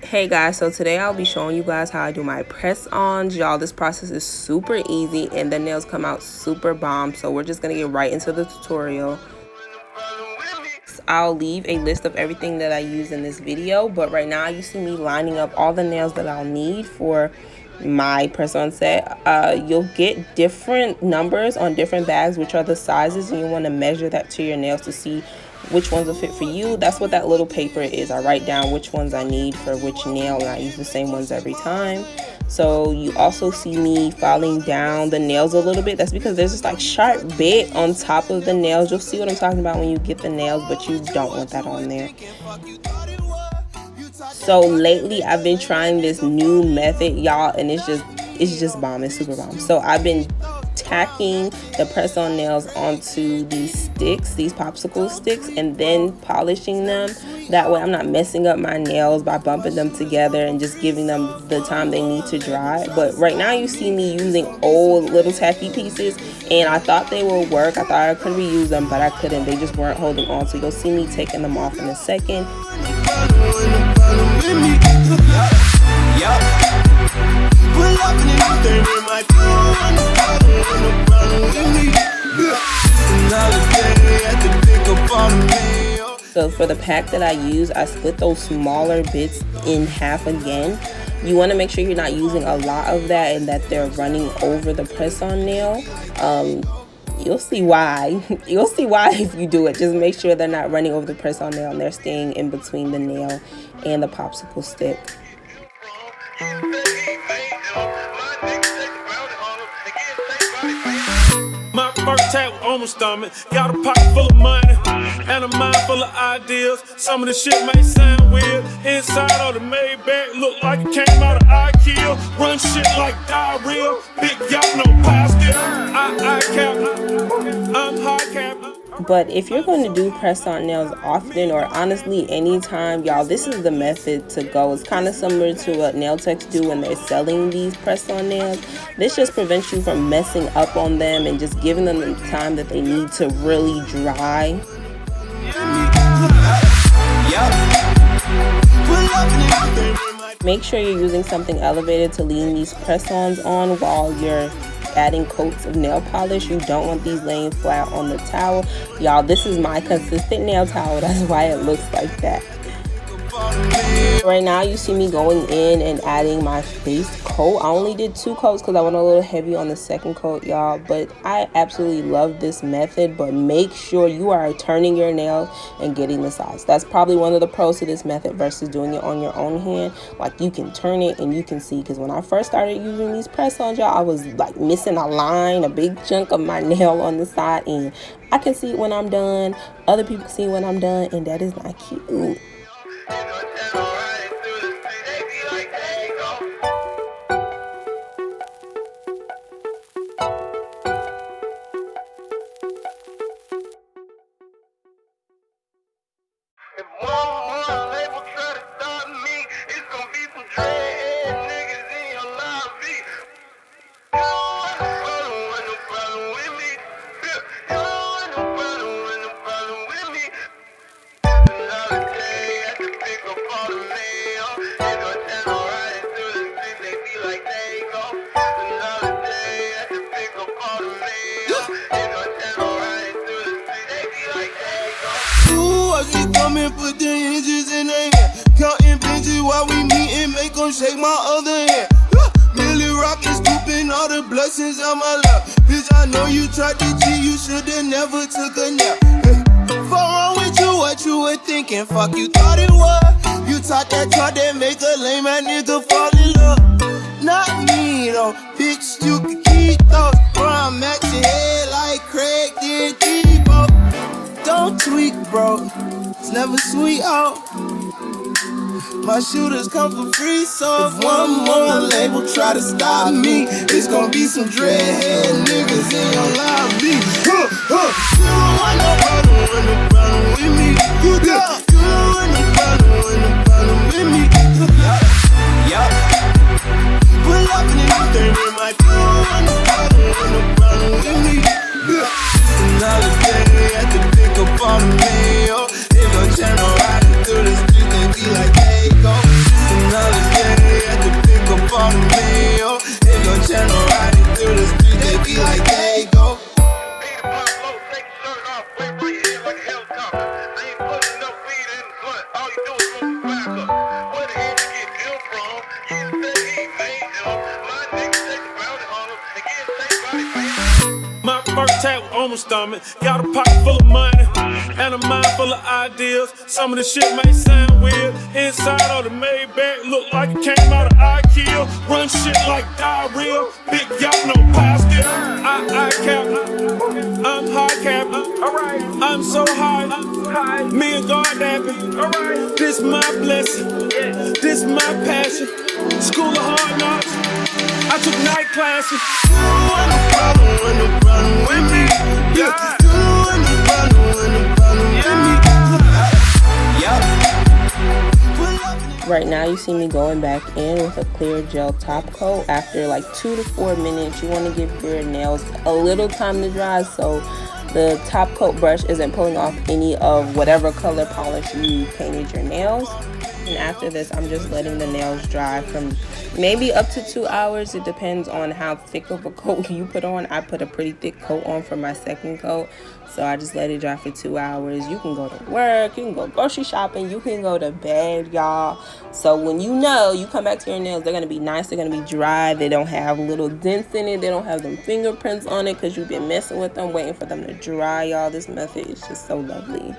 Hey guys, so today I'll be showing you guys how I do my press-ons. Y'all, this process is super easy and the nails come out super bomb. So we're just gonna get right into the tutorial. I'll leave a list of everything that I use in this video, but right now you see me lining up all the nails that I'll need for my press-on set. You'll get different numbers on different bags, which are the sizes, and you want to measure that to your nails to see which ones will fit for you. That's what that little paper is. I write down which ones I need for which nail, and I use the same ones every time. So you also see me filing down the nails a little bit. That's because there's this like sharp bit on top of the nails. You'll see what I'm talking about when you get the nails, but you don't want that on there. So lately I've been trying this new method, y'all, and it's just bomb. It's super bomb. So I've been tacking the press-on nails onto these sticks, these popsicle sticks, and then polishing them. That way I'm not messing up my nails by bumping them together and just giving them the time they need to dry. But right now you see me using old little tacky pieces, and I thought they would work. I thought I could reuse them, but I couldn't. They just weren't holding on. So you'll see me taking them off in a second. So for the pack that I use, I split those smaller bits in half again. You want to make sure you're not using a lot of that and that they're running over the press-on nail. You'll see why. You'll see why if you do it. Just make sure they're not running over the press-on nail and they're staying in between the nail and the popsicle stick. My first tap was on my stomach. Got a pocket full of money and a mind full of ideas. Some of the shit may sound weird. Inside of the Maybach look like it came out of IKEA. Run shit like diarrhea. Big yacht, no plastic. I cap. I'm high cap. But if you're going to do press-on nails often, or honestly anytime, y'all, this is the method to go. It's kind of similar to what nail techs do when they're selling these press-on nails. This just prevents you from messing up on them and just giving them the time that they need to really dry. Make sure you're using something elevated to lean these press-ons on while you're adding coats of nail polish. You don't want these laying flat on the towel. Y'all, this is my consistent nail towel. That's why it looks like that. Right now you see me going in and adding my base coat. I only did 2 coats because I went a little heavy on the second coat, y'all, but I absolutely love this method. But make sure you are turning your nail and getting the size. That's probably one of the pros to this method versus doing it on your own hand. Like, you can turn it and you can see, because when I first started using these press-ons, y'all, I was like missing a line, a big chunk of my nail on the side, and I can see it when I'm done. Other people can see it when I'm done, and that is not cute. Put the hinges in their hand, counting benches while we meet and make them shake my other hand. Millie rockin', scooping all the blessings on my lap. Bitch, I know you tried to cheat, you should've never took a nap. Fuck wrong with you, what you were thinking? Fuck you thought it was. You taught that talk that make a lame ass nigga fall in love. Not me though, bitch, you can keep those. Bro, I'm at your head like Craig did Debo. Don't tweak, bro. It's never sweet out. My shooters come for free, so if one more label try to stop me, it's gonna be some dreadhead niggas in your lobby. You don't want no problem with me. You don't want no problem with me. Pull up and anything in my You don't want no problem with me. Another day at the pick up on the mail. Channel riding through the street, they be like, hey, go. on my stomach. Got a pocket full of money and a mind full of ideas. Some of the shit may sound weird. Inside of the Maybach look like it came out of IKEA. Run shit like diarrhea. Big yacht, no pie skill. I cap. I'm high cap. Alright. I'm so high. Me and God dapping. Alright. This my blessing. This my passion. School of hard knocks. I took night classes. You ain't no problem with me. Yeah. You ain't no problem with me. Right now you see me going back in with a clear gel top coat. After like 2 to 4 minutes, you want to give your nails a little time to dry so the top coat brush isn't pulling off any of whatever color polish you painted your nails. And after this, I'm just letting the nails dry from maybe up to 2 hours. It depends on how thick of a coat you put on. I put a pretty thick coat on for my second coat, so I just let it dry for 2 hours. You can go to work, you can go grocery shopping, you can go to bed, y'all. So when you know you come back to your nails, they're gonna be nice, they're gonna be dry, they don't have little dents in it, they don't have them fingerprints on it because you've been messing with them, waiting for them to dry, y'all. This method is just so lovely.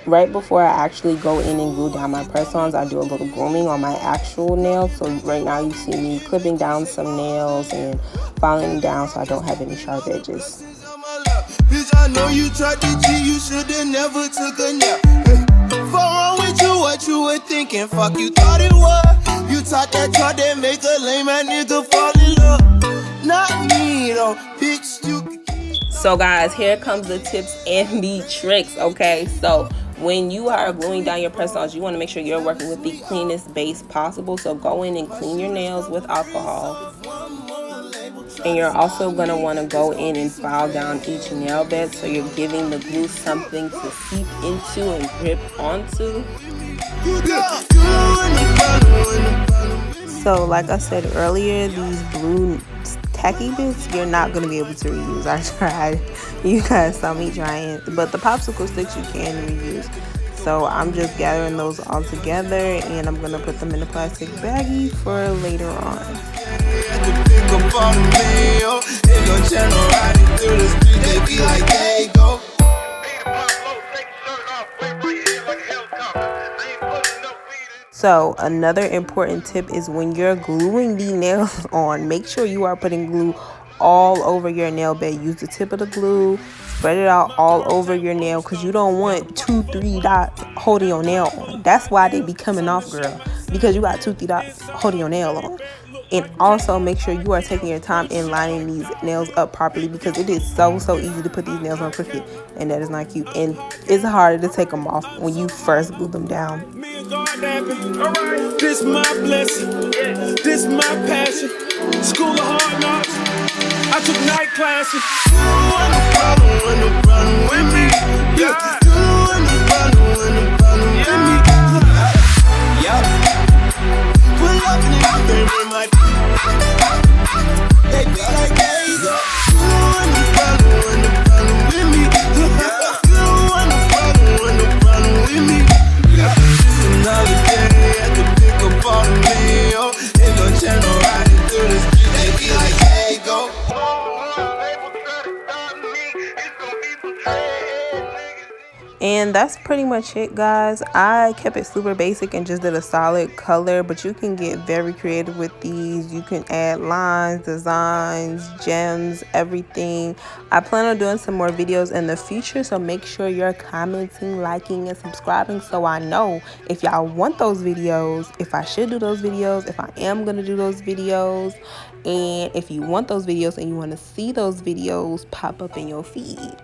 Right before I actually go in and glue down my press-ons, I do a little grooming on my actual nails. So right now you see me clipping down some nails and filing them down so I don't have any sharp edges. Bitch, I know you tried to cheat, you should've never took a nap. Fuck wrong with you, what you were thinking? Fuck you thought it was. You taught that talk that make a lame ass nigga fall in love. Not me though, bitch, you can keep. So guys, here comes the tips and the tricks, okay? So when you are gluing down your press-ons, you want to make sure you're working with the cleanest base possible. So go in and clean your nails with alcohol. And you're also going to want to go in and file down each nail bed so you're giving the glue something to seep into and grip onto. So like I said earlier, these blue tacky bits you're not going to be able to reuse. I tried. You guys saw me trying. But the popsicle sticks you can reuse. So I'm just gathering those all together and I'm going to put them in a plastic baggie for later on. So another important tip is when you're gluing the nails on, make sure you are putting glue all over your nail bed. Use the tip of the glue, spread it out all over your nail because you don't want 2-3 dots holding your nail on. That's why they be coming off, girl, because you got 2-3 dots holding your nail on. And also make sure you are taking your time in lining these nails up properly because it is so easy to put these nails on crooked, and that is not cute. And it's harder to take them off when you first glue them down. This my blessing, this my passion. School of hard knocks. I took night classes. You ain't no problem with me. Yeah. You ain't no problem with me. Yeah. Pull up in my they be like, there you go. You ain't no problem with me. You ain't no problem with me. Yeah. Just another day at the pick up on the meal. They gon' channel riding through the street. They be like, there you go. And that's pretty much it, guys. I kept it super basic and just did a solid color, but you can get very creative with these. You can add lines, designs, gems, everything. I plan on doing some more videos in the future, so make sure you're commenting, liking, and subscribing so I know if y'all want those videos, if I should do those videos, if I am gonna do those videos, and if you want those videos and you want to see those videos pop up in your feed.